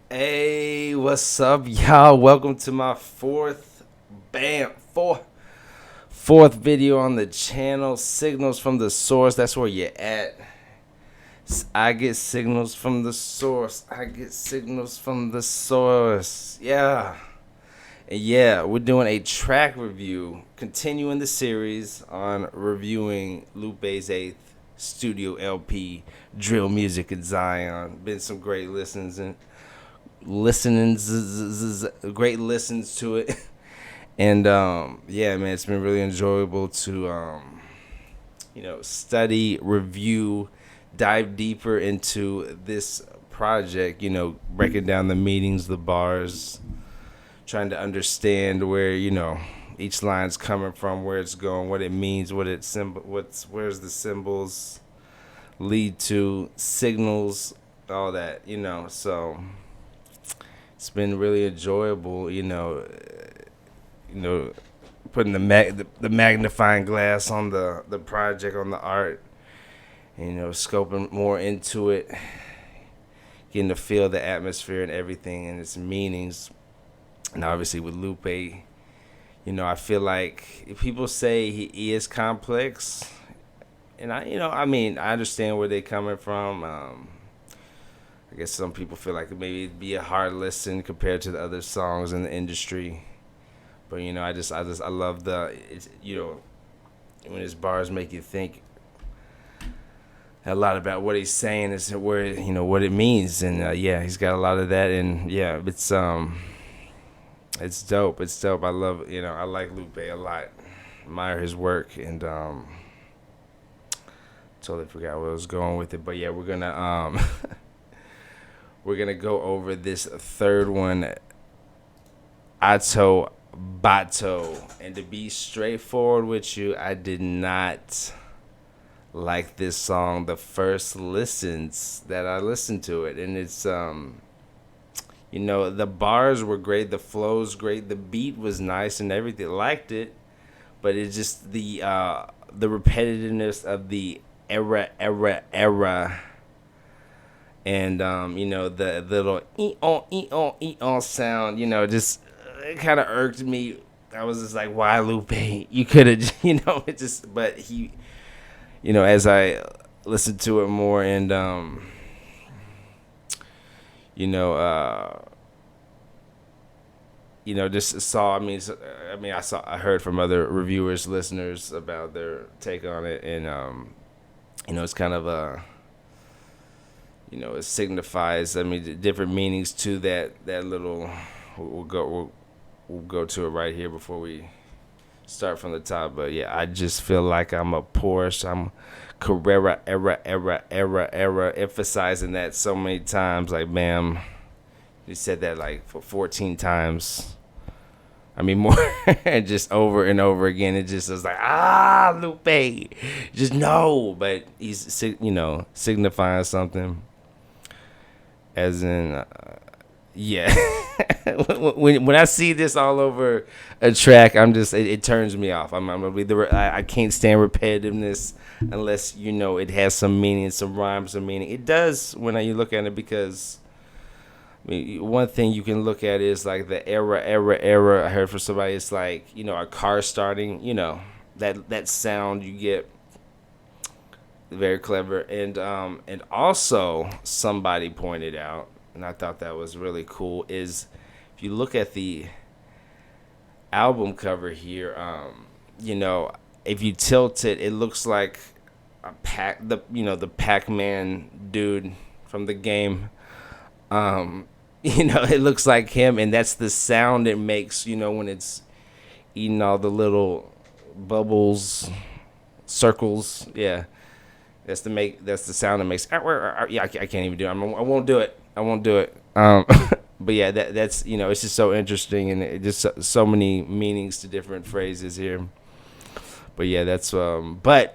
Hey, what's up, y'all? Welcome to my fourth video on the channel. Signals from the source. That's where you're at. I get signals from the source. I get signals from the source. Yeah. And yeah, we're doing a track review, continuing the series on reviewing Lupe's eighth studio LP, Drill Music in Zion. Been some great great listens to it. And yeah, man, it's been really enjoyable to study, review, dive deeper into this project, breaking down the meanings, the bars, trying to understand where, each line's coming from, where it's going, what it means, where's the symbols lead to, signals, all that, so it's been really enjoyable, putting the magnifying glass on the project, on the art, scoping more into it, getting to feel the atmosphere and everything and its meanings. And obviously with Lupe, I feel like if people say he is complex, and I understand where they're coming from. I guess some people feel like maybe it'd be a hard listen compared to the other songs in the industry. But I love when his bars make you think a lot about what he's saying, is where what it means, and yeah, he's got a lot of that, and yeah, it's dope. It's dope. I love I like Lupe a lot, admire his work, and totally forgot where I was going with it, but yeah, we're gonna we're gonna go over this third one, Autoboto. And to be straightforward with you, I did not like this song the first listens that I listened to it. And it's the bars were great, the flow's great, the beat was nice and everything. Liked it, but it's just the repetitiveness of the era, and the little e-on sound, just it kind of irked me. I was just like, why, Lupe? You could have, it just. But he, as I listened to it more, and you know, uh, just saw. I heard from other reviewers, listeners about their take on it, and it's kind of a. It signifies. Different meanings to that little. We'll go to it right here before we start from the top. But yeah, I just feel like I'm a Porsche. I'm Carrera era, emphasizing that so many times. Like, bam, you said that like for 14 times. More, just over and over again. It just was like, Lupe, just no. But he's signifying something, as in. Yeah, when I see this all over a track, it turns me off. I can't stand repetitiveness unless it has some meaning, some rhyme, some meaning. It does when you look at it, because one thing you can look at is like the era. I heard from somebody, it's like a car starting. That sound you get. Very clever, and also somebody pointed out, and I thought that was really cool, is if you look at the album cover here, if you tilt it, it looks like the Pac-Man dude from the game. It looks like him, and that's the sound it makes, when it's eating all the little bubbles, circles. Yeah. That's the sound it makes. Yeah, I can't even do it. I won't do it. But yeah, that's it's just so interesting, and it just so many meanings to different phrases here. But yeah, that's But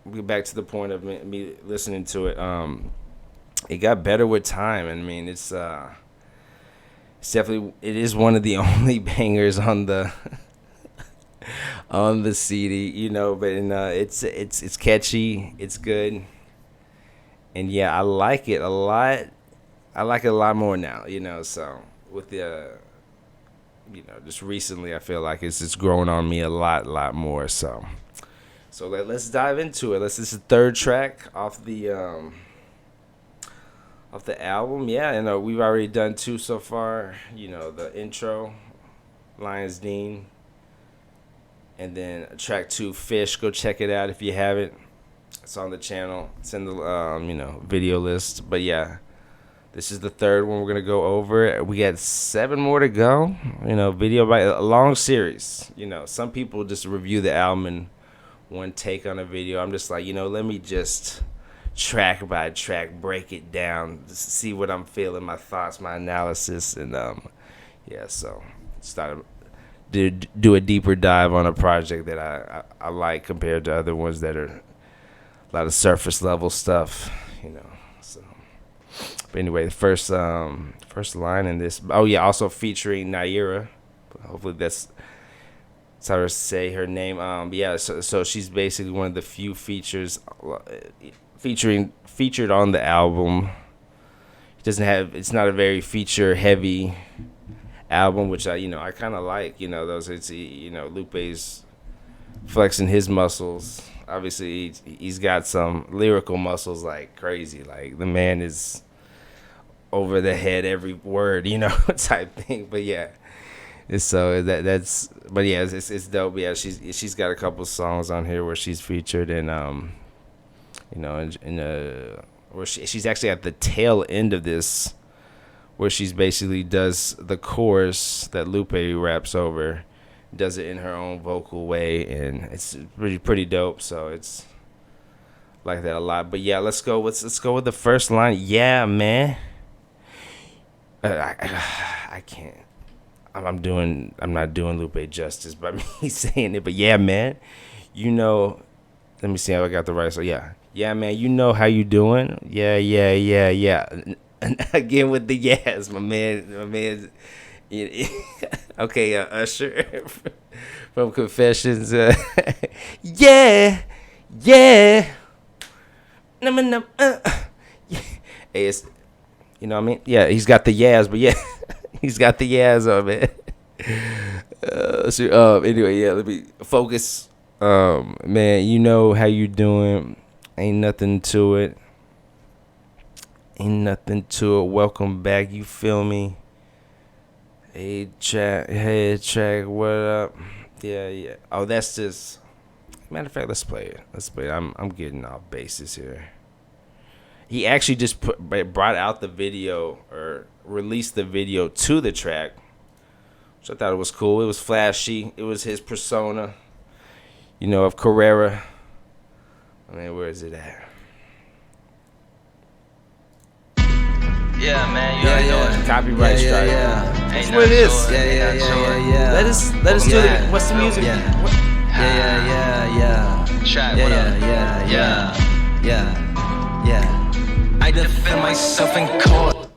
we get back to the point of me listening to it. It got better with time. It's definitely, it is one of the only bangers on the on the CD, but it's catchy, it's good, and yeah, I like it a lot. I like it a lot more now, so with the just recently I feel like it's just growing on me a lot more. So let's dive into it. This is the third track off the album. Yeah, we've already done two so far. The intro, Lions Dean, and then track 2, Fish. Go check it out if you haven't. It's on the channel. It's in the video list. But yeah, this is the third one we're gonna go over. We got 7 more to go. Video by a long series. Some people just review the album in one take on a video. I'm just like, let me just track by track break it down, see what I'm feeling, my thoughts, my analysis, and so started to do a deeper dive on a project that I like compared to other ones that are a lot of surface level stuff, so. But anyway, the first line in this, also featuring Naira. Hopefully that's how to say her name. So she's basically one of the few featured on the album. It's not a very feature heavy album, which I kind of like. Those it's Lupe's flexing his muscles. Obviously, he's got some lyrical muscles like crazy. Like the man is over the head every word, type thing. But yeah, it's it's dope. Yeah, she's got a couple songs on here where she's featured, and where she's actually at the tail end of this, where she's basically does the chorus that Lupe raps over, does it in her own vocal way, and it's pretty dope. So it's like that a lot. But yeah, let's go with the first line. Yeah, man. I can't. I'm not doing Lupe justice by me saying it, but yeah, man. Let me see how I got the right. So yeah, man. You know how you doing? Yeah. And again with the yes, my man. Okay, Usher from Confessions. Yeah. No. Hey, it's, what I mean? Yeah, he's got the yaz, but yeah, he's got the yaz on it. Anyway, yeah, let me focus. Man, you know how you doing? Ain't nothing to it. Welcome back. You feel me? Hey, track. What up? Yeah. Oh, that's just. Matter of fact, let's play it. I'm getting off bases here. He actually just brought out the video or released the video to the track, which I thought it was cool. It was flashy. It was his persona, of Carrera. I mean, where is it at? Yeah, man, you already know it. Copyright strike. That's what it is. Yeah. Let us do it. What's the music? Yeah. Trap, what up? Yeah. I defend myself in court.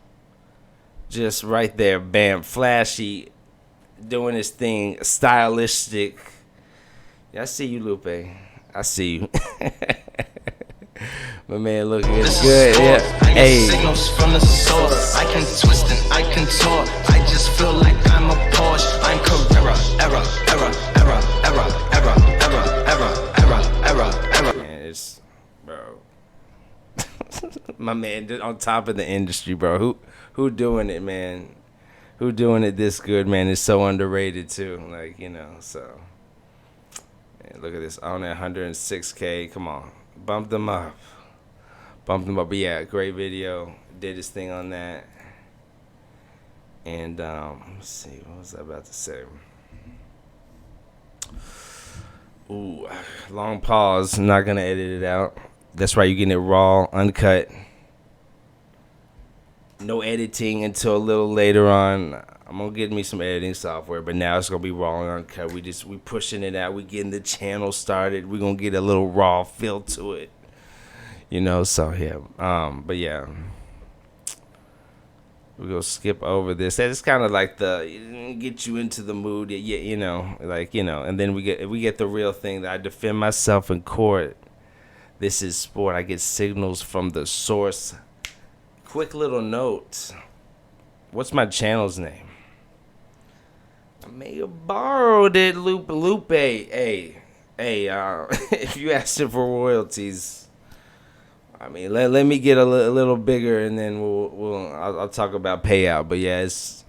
Just right there, bam, flashy, doing his thing, stylistic. Yeah, I see you, Lupe. I see you. My man looking good. Yeah. I get signals from the source. I can twist and I can talk. I just feel like I'm a Porsche. I'm Carrera. Man, it's, bro. My man on top of the industry, bro. Who doing it, man? Who doing it this good, man? It's so underrated too. Like, so. Man, look at this. On that 106K. Come on. Bump them up. But yeah, great video. Did his thing on that. And let's see, what was I about to say? Ooh, long pause. I'm not gonna edit it out. That's right, you're getting it raw, uncut. No editing until a little later on. I'm gonna get me some editing software, but now it's gonna be raw and uncut. We pushing it out. We getting the channel started. We're gonna get a little raw feel to it. So yeah. But yeah. We're gonna skip over this. It's kind of like get you into the mood. Yeah, and then we get the real thing that I defend myself in court. This is sport. I get signals from the source. quick little note. What's my channel's name? I may have borrowed it, Lupe. Hey, if you asked him for royalties, I mean, let me get a little bigger, and then I'll talk about payout. But yeah, it's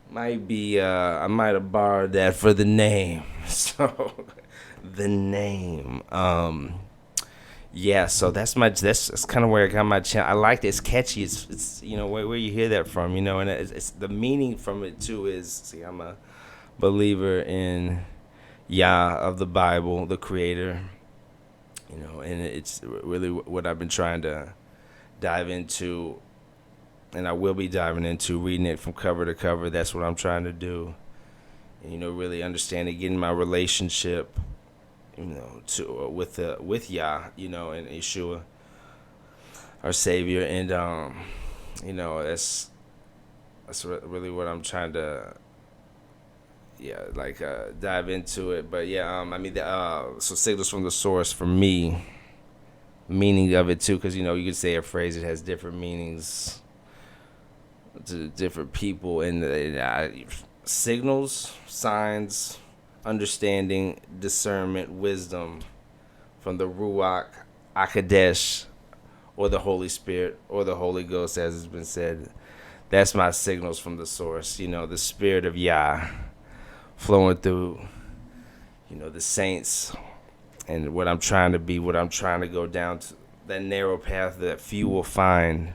might be I might have borrowed that for the name. So the name. Yeah, so that's kind of where I got my channel. I like it. It's catchy. It's where you hear that from, and it's the meaning from it too is, see, I'm a believer in Yah of the Bible, the Creator, and it's really what I've been trying to dive into, and I will be diving into, reading it from cover to cover. That's what I'm trying to do, and really understanding, getting my relationship to with Yah, and Yeshua, our Savior, and that's really what I'm trying to, dive into it. But yeah, I mean, so signals from the source for me, meaning of it too, because you could say a phrase that has different meanings to different people, and signals, signs, understanding, discernment, wisdom from the Ruach Akadesh, or the Holy Spirit, or the Holy Ghost, as has been said. That's my signals from the source. The Spirit of Yah flowing through, the saints, and what I'm trying to be, what I'm trying to go down to, that narrow path that few will find.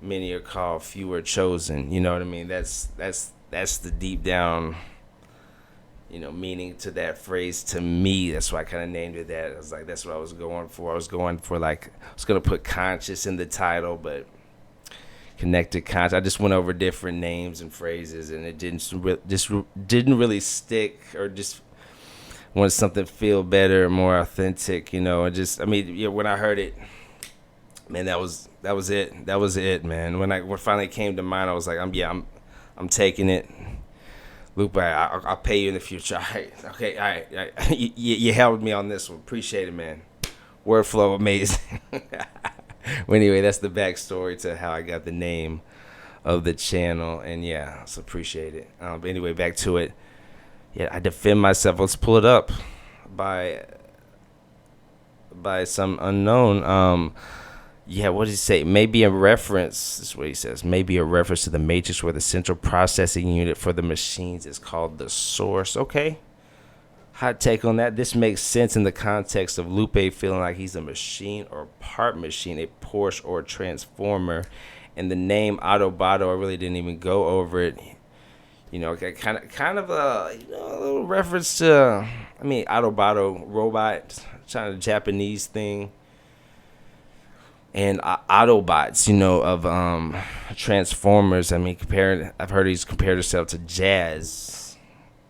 Many are called, few are chosen. You know what I mean? That's the deep down, meaning to that phrase to me. That's why I kind of named it that. I was like, that's what I was going for. I was going to put conscious in the title, but connected conscious. I just went over different names and phrases, and it didn't really stick, or just wanted something feel better, more authentic, when I heard it, man, that was it, man. When it finally came to mind, I was like, I'm taking it. Lupe, I'll pay you in the future. All right. Okay. All right. You helped me on this one. Appreciate it, man. Word flow, amazing. Well, anyway, that's the backstory to how I got the name of the channel. And yeah, so appreciate it. But anyway, back to it. Yeah, I defend myself. Let's pull it up by some unknown. Yeah, what does he say? Maybe a reference, this is what he says, maybe a reference to the matrix where the central processing unit for the machines is called the source. Okay. Hot take on that. This makes sense in the context of Lupe feeling like he's a machine or part machine, a Porsche or a transformer. And the name Autoboto, I really didn't even go over it. Kind of a little reference to, Autoboto, robot, kind of Japanese thing. And Autobots, of Transformers. I've heard he's compared himself to Jazz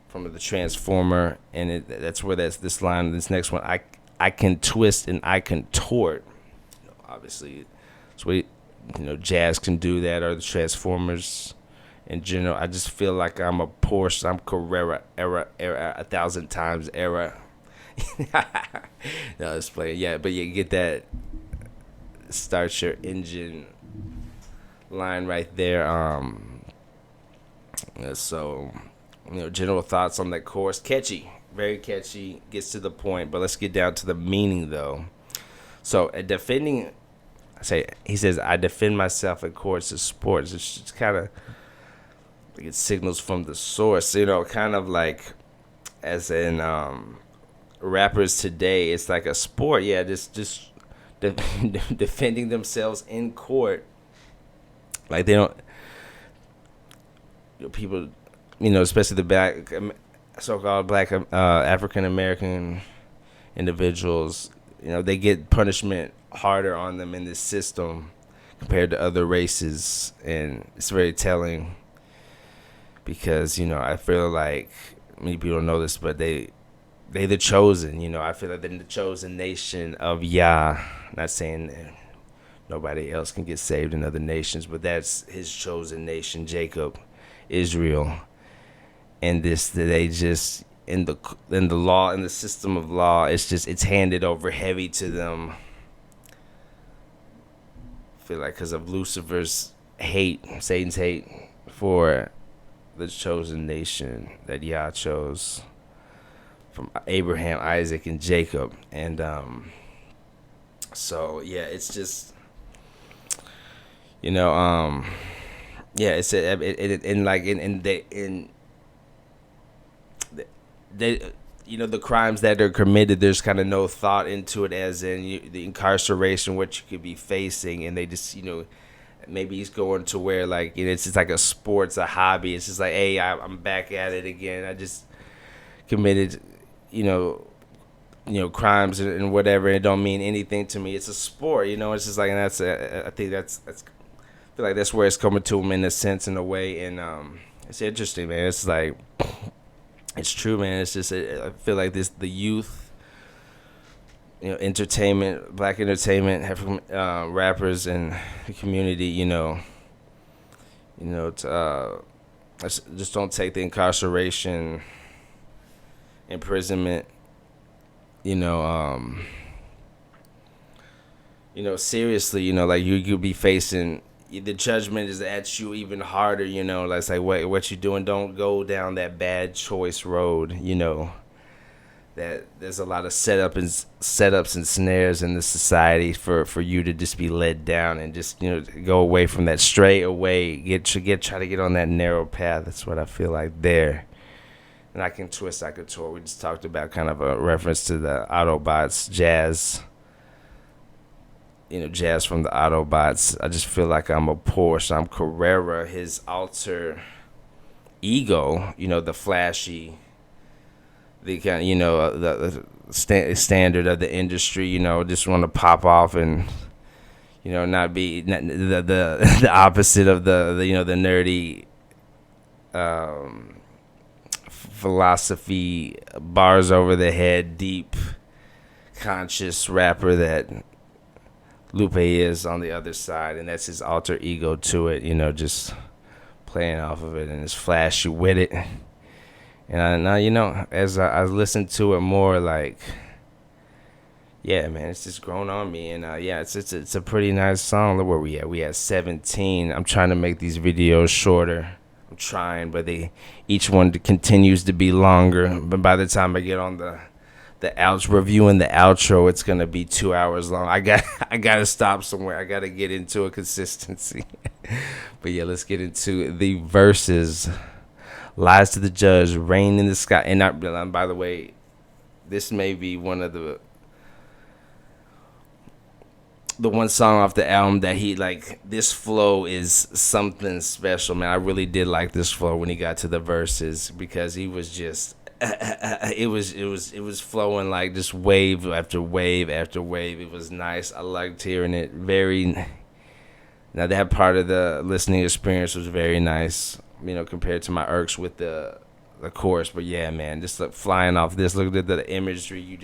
from the Transformer, and that's where this line, this next one, I can twist and I contort. Obviously, it's what Jazz can do that, or the Transformers in general. I just feel like I'm a Porsche. I'm Carrera era 1,000 times era. No, let's play. Yeah, but you get that. Start your engine line right there. So general thoughts on that chorus. Catchy, very catchy, gets to the point, but let's get down to the meaning though. So he says I defend myself in courts of sports. It's just kind of like it signals from the source, kind of like as in rappers today, it's like a sport. Yeah, just defending themselves in court, like they don't, people, especially the so-called black African American individuals, they get punishment harder on them in this system compared to other races, and it's very telling because I feel like many people don't know this, but they the chosen, I feel like they're the chosen nation of Yah. Not saying that nobody else can get saved in other nations, but that's his chosen nation, Jacob, Israel. And they just in the law, in the system of law, it's handed over heavy to them feel like because of Lucifer's hate, Satan's hate for the chosen nation that Yah chose from Abraham, Isaac, and Jacob. And so yeah, it's just, you know, yeah, it's they, you know, the crimes that are committed, there's kind of no thought into it, as in the incarceration, what you could be facing, and they just, you know, maybe he's going to where, like, you know, it's just like a sports, a hobby. It's just like, hey, I'm back at it again. I just committed, you know, crimes and whatever. It don't mean anything to me. It's a sport, you know. It's just like, and I think that's I feel like that's where it's coming to him in a sense, in a way, and it's interesting, man. It's like, it's true, man. It's just, I feel like the youth, you know, entertainment, black entertainment, rappers and the community, you know, just don't take the incarceration, imprisonment, you know, seriously, you know, like you'll be facing, the judgment is at you even harder, you know. Like, it's like, what you doing? Don't go down that bad choice road, you know. That there's a lot of setups and snares in the society for you to just be led down and just, you know, go away from that, straight away, try to get on that narrow path. That's what I feel like there. And I can twist, I could tour. We just talked about kind of a reference to the Autobots, jazz. You know, jazz from the Autobots. I just feel like I'm a Porsche. I'm Carrera, his alter ego. You know, the flashy, the kind of, you know, the standard of the industry. You know, just want to pop off and, you know, not be the opposite of the you know, the nerdy philosophy, bars over the head, deep, conscious rapper that Lupe is on the other side, and that's his alter ego to it, you know, just playing off of it and is flashy with it. And now, you know, as I listen to it more, like, yeah, man, it's just grown on me. And yeah, it's a pretty nice song. Look where we at. We at 17. I'm trying to make these videos shorter. I'm trying, but each one continues to be longer. But by the time I get on the review and the outro, it's gonna be 2 hours long. I gotta stop somewhere. I gotta get into a consistency. But yeah, let's get into the verses. Lies to the judge, rain in the sky. And by the way, this may be one of the one song off the album that he, like, this flow is something special, man. I really did like this flow when he got to the verses, because he was just it was flowing like just wave after wave after wave. It was nice. I liked hearing it. Now that part of the listening experience was very nice, you know, compared to my irks with the chorus. But yeah, man, just like flying off this, look at the imagery,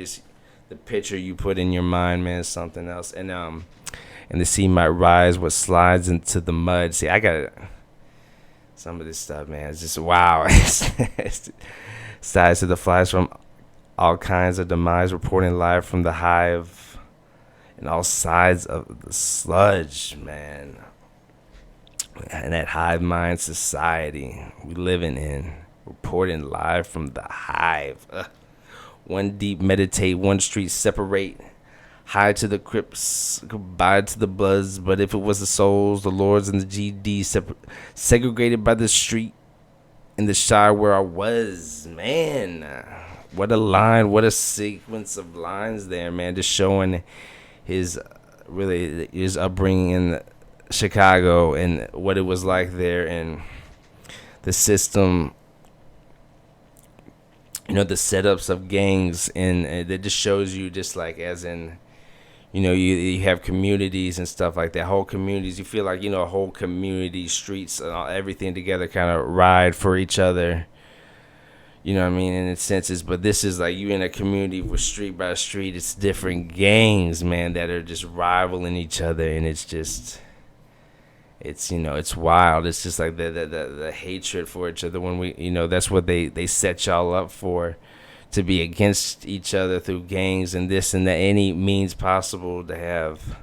the picture you put in your mind, man, is something else. And the sea might rise what slides into the mud. See, I got some of this stuff, man. It's just wow. Sides to the flies from all kinds of demise, reporting live from the hive and all sides of the sludge, man. And that hive mind society we living in, reporting live from the hive. One deep meditate, one street separate, high to the crypts, goodbye to the bloods. But if it was the souls, the lords, and the GD segregated by the street in the shire where I was, man, what a line, what a sequence of lines there, man. Just showing his upbringing in Chicago and what it was like there, and the system, you know, the setups of gangs, and it just shows you, just like, as in, you know, you have communities and stuff like that, whole communities. You feel like, you know, a whole community, streets, everything together kind of ride for each other. You know what I mean? In senses, but this is like you in a community with street by street. It's different gangs, man, that are just rivaling each other, and it's just, it's, you know, it's wild. It's just like the hatred for each other. When we, you know, that's what they set y'all up for, to be against each other through gangs and this and that, any means possible to have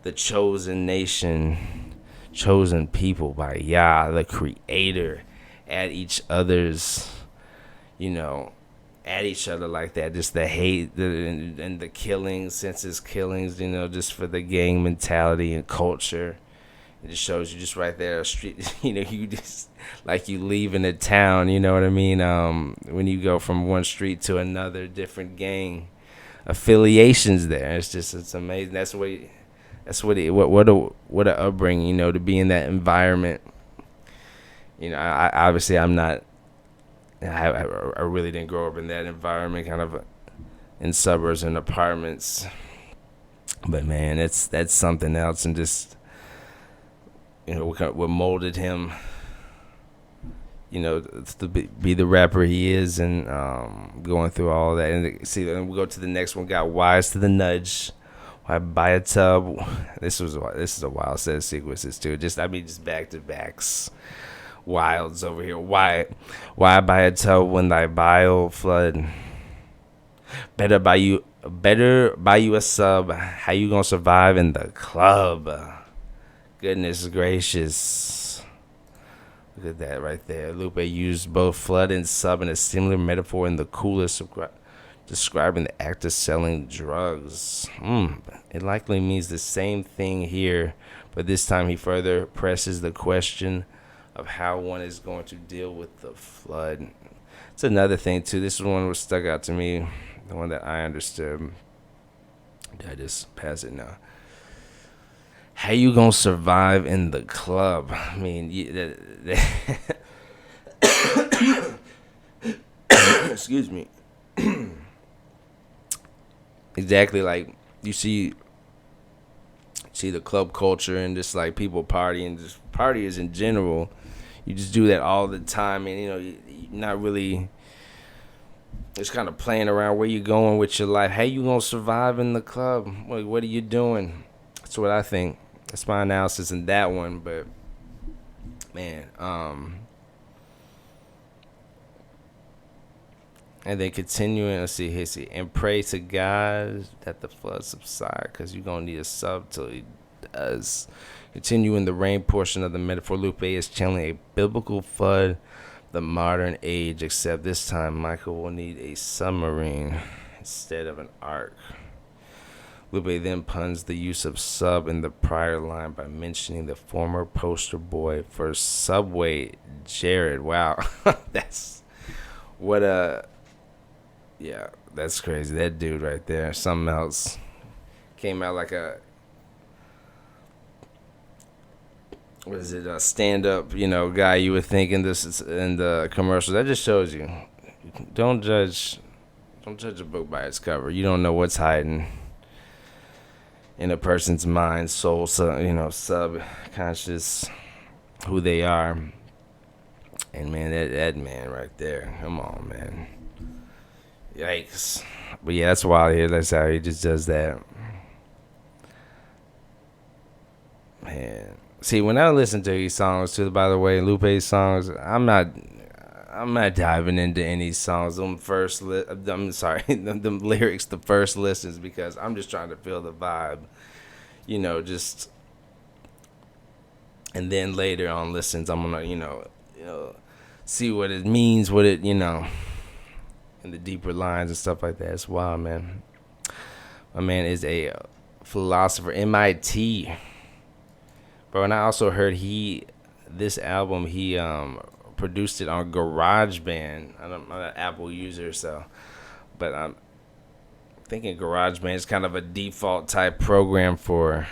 the chosen nation, chosen people by Yah, the Creator, at each other's, you know, at each other like that. Just the hate and the killings, senseless killings, you know, just for the gang mentality and culture. It just shows you just right there, a street, you know, you just like you leaving a town, you know what I mean? When you go from one street to another, different gang affiliations there. It's amazing. What a upbringing, you know, to be in that environment. You know, I obviously I'm not. I really didn't grow up in that environment, kind of in suburbs and apartments. But man, that's something else, and just, you know, what molded him, you know, to be the rapper he is, and going through all that. And see, then we go to the next one. Got Wise to the Nudge. Why buy a tub? This is a wild set of sequences too. Just back to backs, wilds over here. Why buy a tub when thy bile flood? Better buy you a sub. How you gonna survive in the club? Goodness gracious. Look at that right there. Lupe used both flood and sub in a similar metaphor in the coolest, describing the act of selling drugs. It likely means the same thing here, but this time he further presses the question of how one is going to deal with the flood. It's another thing too. This is one that stuck out to me, the one that I understood. I just pass it now. How you gonna survive in the club? I mean, excuse me. Exactly, like you see the club culture and just like people partying, just partiers in general. You just do that all the time, and you know, you're not really just kind of playing around where you going with your life. How you gonna survive in the club? What are you doing? That's what I think. That's my analysis in that one. But man, and then continuing, let's see, and pray to God that the flood subside, because you're going to need a sub till he does. Continuing the rain portion of the metaphor, Lupe is channeling a biblical flood, the modern age, except this time Michael will need a submarine instead of an ark. Lupe then puns the use of sub in the prior line by mentioning the former poster boy for Subway, Jared. Wow, that's what a... Yeah, that's crazy. That dude right there, something else. Came out like a stand-up, you know, guy you would think in the commercials. That just shows you, don't judge a book by its cover. You don't know what's hiding in a person's mind, soul, subconscious, who they are. And man, that man right there, come on, man. Yikes. But yeah, that's wild here. That's how he just does that. Man. See, when I listen to these songs too, by the way, Lupe's songs, I'm not diving into any songs. The lyrics, the first listens, because I'm just trying to feel the vibe. You know, just, and then later on listens, I'm gonna, you know, see what it means, what it, you know, and the deeper lines and stuff like that. It's wild, man. My man is a philosopher, MIT, bro. And I also heard this album he produced it on GarageBand. I'm not an Apple user, so, but I'm thinking GarageBand is kind of a default type program for,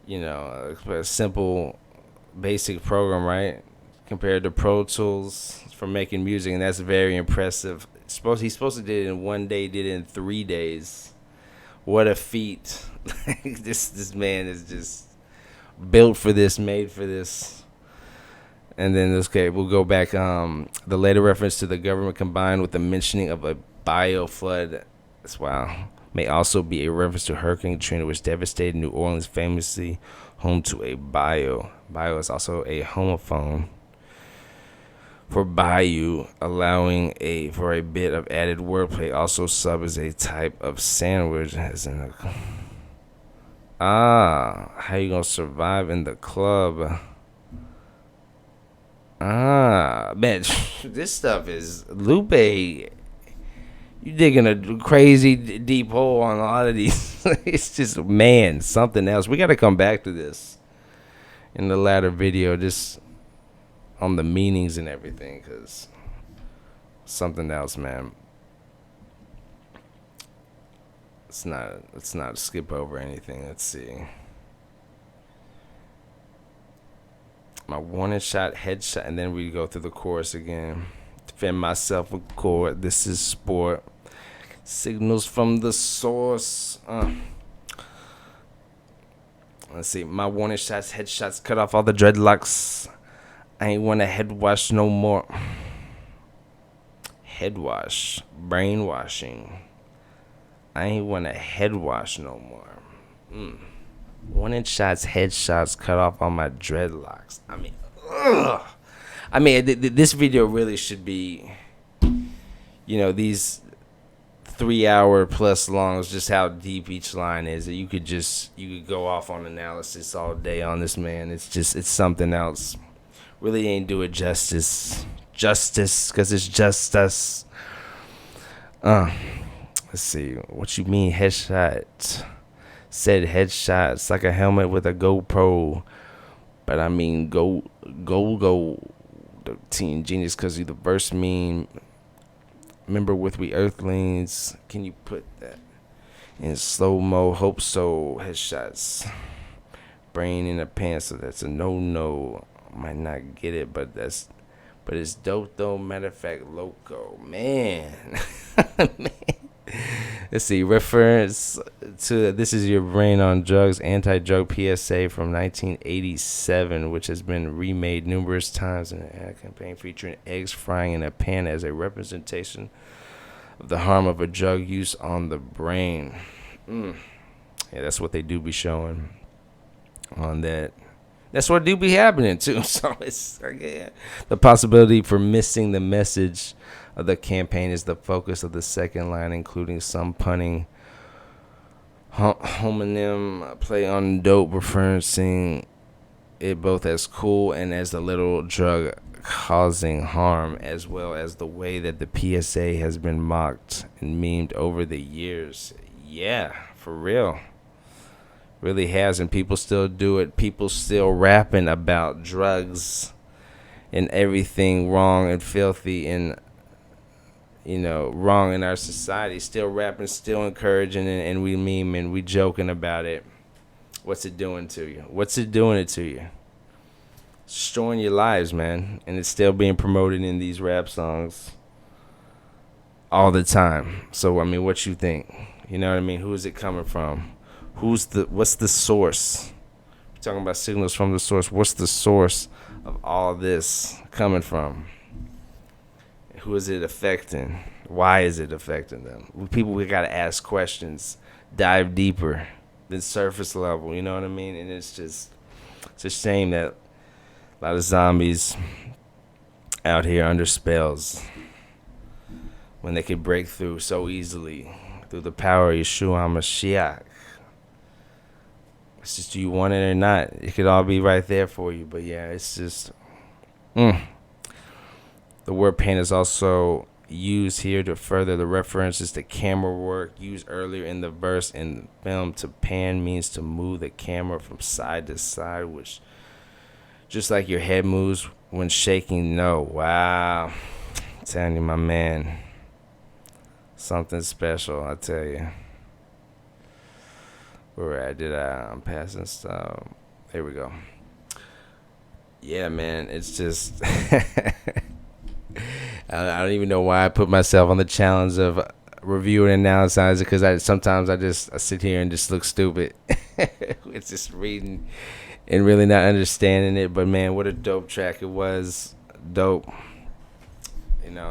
you know, a simple, basic program, right? Compared to Pro Tools for making music, and that's very impressive. He's supposed to do it in 1 day, did it in 3 days. What a feat! This man is just built for this, made for this. And then we'll go back. The later reference to the government combined with the mentioning of a bio flood, that's wow, may also be a reference to Hurricane Katrina, which devastated New Orleans, famously home to a bio. Bio is also a homophone for bayou, allowing for a bit of added wordplay. Also, sub is a type of sandwich, as in How you gonna survive in the club? Man, this stuff is Lupe. You digging a crazy deep hole on a lot of these. It's just, man, something else. We got to come back to this in the latter video, just on the meanings and everything, because something else, man. It's not a skip over anything. Let's see. My warning shot, headshot, and then we go through the chorus again. Defend myself with chord. This is sport. Signals from the source. Let's see. My warning shots, headshots, cut off all the dreadlocks. I ain't want to head wash no more. Head wash. Brainwashing. I ain't want to head wash no more. Warning shots, headshots, cut off all my dreadlocks. I mean, ugh. I mean, this video really should be, these 3 hour plus longs, just how deep each line is. You could go off on analysis all day on this, man. It's something else. Really ain't do it justice, because it's just us. Let's see. What you mean headshot? Said headshots like a helmet with a GoPro, but I mean go the Teen Genius, because you the verse mean. Remember with we Earthlings, can you put that in slow mo? Hope so. Headshots, brain in the pants, so that's a no. Might not get it, but it's dope though. Matter of fact, loco, man. Man. Let's see, reference to This Is Your Brain on Drugs, anti-drug PSA from 1987, which has been remade numerous times in an ad campaign featuring eggs frying in a pan as a representation of the harm of a drug use on the brain. Yeah, that's what they do be showing on that. That's what do be happening too. So it's the possibility for missing the message of the campaign is the focus of the second line, including some punning, homonym play on dope, referencing it both as cool and as the little drug causing harm, as well as the way that the PSA has been mocked and memed over the years. Yeah, for real. Really has, and people still do it. People still rapping about drugs and everything wrong and filthy and wrong in our society. Still rapping, still encouraging, and we meme and we joking about it. What's it doing to you? What's it doing it to you? It's destroying your lives, man. And it's still being promoted in these rap songs all the time. So I mean, what you think? You know what I mean? Who is it coming from? What's the source? We're talking about signals from the source. What's the source of all this coming from? Who is it affecting? Why is it affecting them? We got to ask questions, dive deeper than surface level. You know what I mean? And it's a shame that a lot of zombies out here under spells when they could break through so easily through the power of Yeshua HaMashiach. It's just, do you want it or not? It could all be right there for you. But yeah, it's just... The word pan is also used here to further the references to camera work used earlier in the verse in the film. To pan means to move the camera from side to side, which just like your head moves when shaking. No, wow. I'm telling you, my man. Something special, I tell you. Where I'm passing stuff. There we go. Yeah, man, it's just... I don't even know why I put myself on the challenge of reviewing and analyzing, because sometimes I sit here and just look stupid. It's just reading and really not understanding it. But man, what a dope track it was. Dope.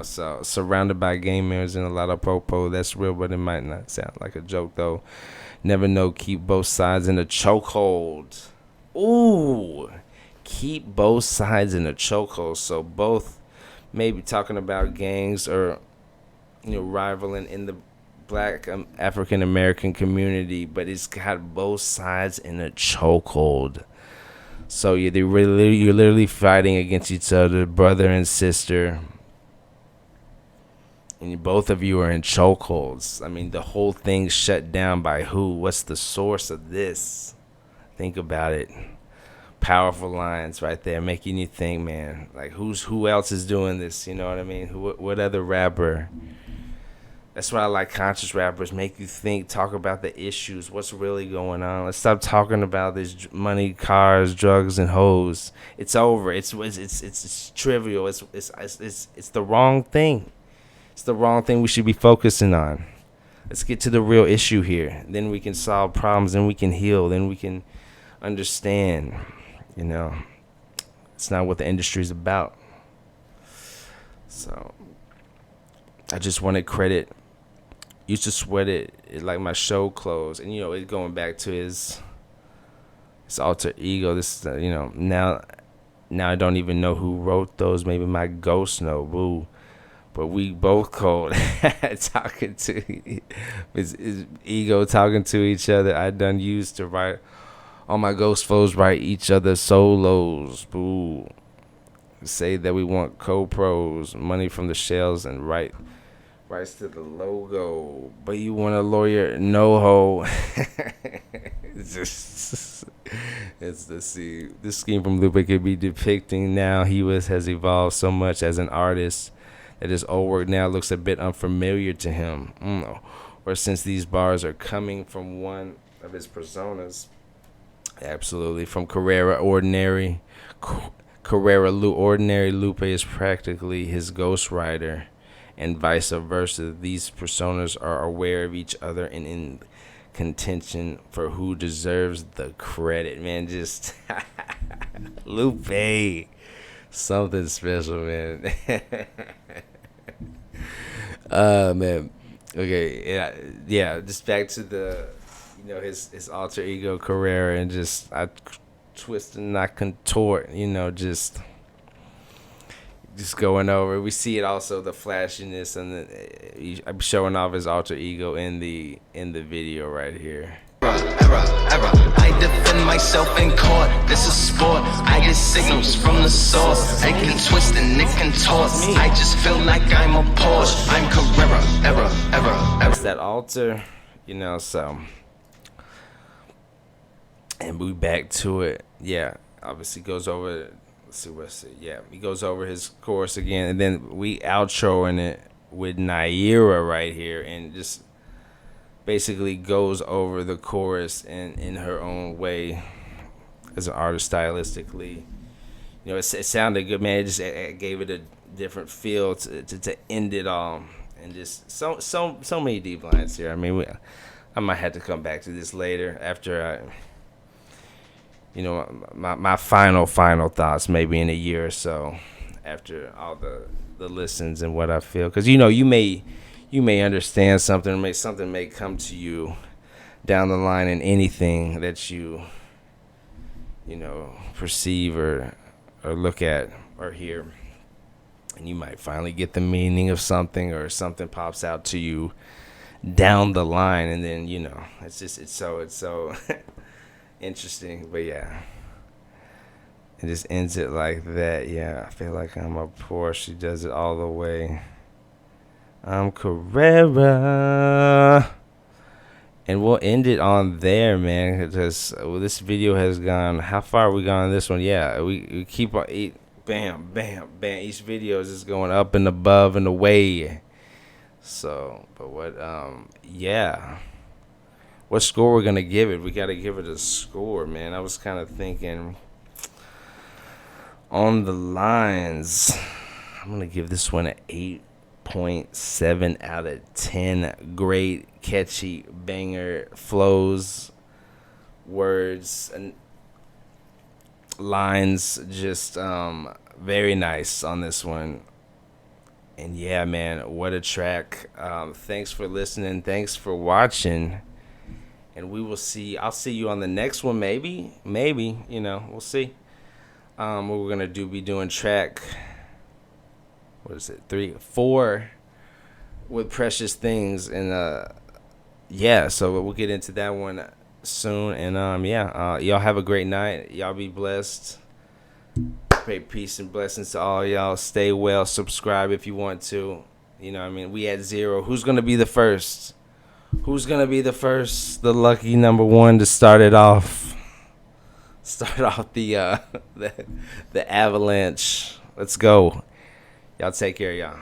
So surrounded by gamers and a lot of popo. That's real, but it might not sound like a joke though. Never know. Keep both sides in a chokehold. Ooh, keep both sides in a chokehold. So both maybe talking about gangs or rivaling in the black African American community, but it's got both sides in a chokehold. So you're literally fighting against each other, brother and sister, and both of you are in chokeholds. I mean, the whole thing's shut down by who? What's the source of this? Think about it. Powerful lines right there, making you think, man. Like, who else is doing this? You know what I mean? What other rapper? That's why I like conscious rappers. Make you think, talk about the issues, what's really going on. Let's stop talking about this money, cars, drugs, and hoes. It's over. It's trivial. It's the wrong thing. It's the wrong thing we should be focusing on. Let's get to the real issue here. Then we can solve problems. Then we can heal. Then we can understand. You know, it's not what the industry is about. So I just wanted credit. Used to sweat it like my show clothes, and it going back to his alter ego. This now I don't even know who wrote those. Maybe my ghost know. Boo. But we both cold talking to his ego, talking to each other. I done used to write all my ghost foes, write each other solos. Boo. Say that we want co-pros, money from the shells, and rights to the logo. But you want a lawyer? No ho. This scheme from Lupe could be depicting now. He has evolved so much as an artist that his old work now looks a bit unfamiliar to him. Or since these bars are coming from one of his personas. Absolutely. From Ordinary Lupe is practically his ghostwriter, and vice versa. These personas are aware of each other and in contention for who deserves the credit. Man, just Lupe, something special, man. Man. Okay, yeah. Just back to the, his alter ego Carrera, and just I twist and I contort, just going over. We see it also, the flashiness, and I'm showing off his alter ego in the video right here. I defend myself in court. This is sport. I get signals from the source. It can twist and it can toss. I just feel like I'm a Porsche. I'm Carrera, It's that alter, so. And we back to it. Yeah, obviously goes over. Let's see what's it. Yeah, he goes over his chorus again, and then we outroing it with Naira right here, and just basically goes over the chorus in her own way as an artist stylistically. It sounded good, man. It gave it a different feel to end it all, and just so many deep lines here. I mean, I might have to come back to this later after my final thoughts, maybe in a year or so, after all the listens and what I feel, because you may understand something, or something may come to you down the line in anything that you perceive or look at or hear, and you might finally get the meaning of something, or something pops out to you down the line, and then it's so interesting. But yeah, it just ends it like that. Yeah, I feel like I'm a Porsche. She does it all the way. I'm Carrera. And we'll end it on there, man, because this video has gone. How far are we gone on this one? Yeah, we keep on bam, bam, bam. Each video is just going up and above and away. So, but yeah. What score we're going to give it? We got to give it a score, man. I was kind of thinking on the lines. I'm going to give this one an 8.7 out of 10. Great, catchy, banger, flows, words, and lines. Just very nice on this one. And yeah, man, what a track. Thanks for listening. Thanks for watching. And I'll see you on the next one, maybe, we'll see. What we're going to be doing track, what is it, 3, 4. with precious things, and yeah, so we'll get into that one soon. And y'all have a great night. Y'all be blessed. Pray peace and blessings to all y'all. Stay well. Subscribe if you want to. You know what I mean? We at 0. Who's gonna be the first? Who's gonna be the first? The lucky number 1 to start it off. Start off the avalanche. Let's go. Y'all take care, y'all.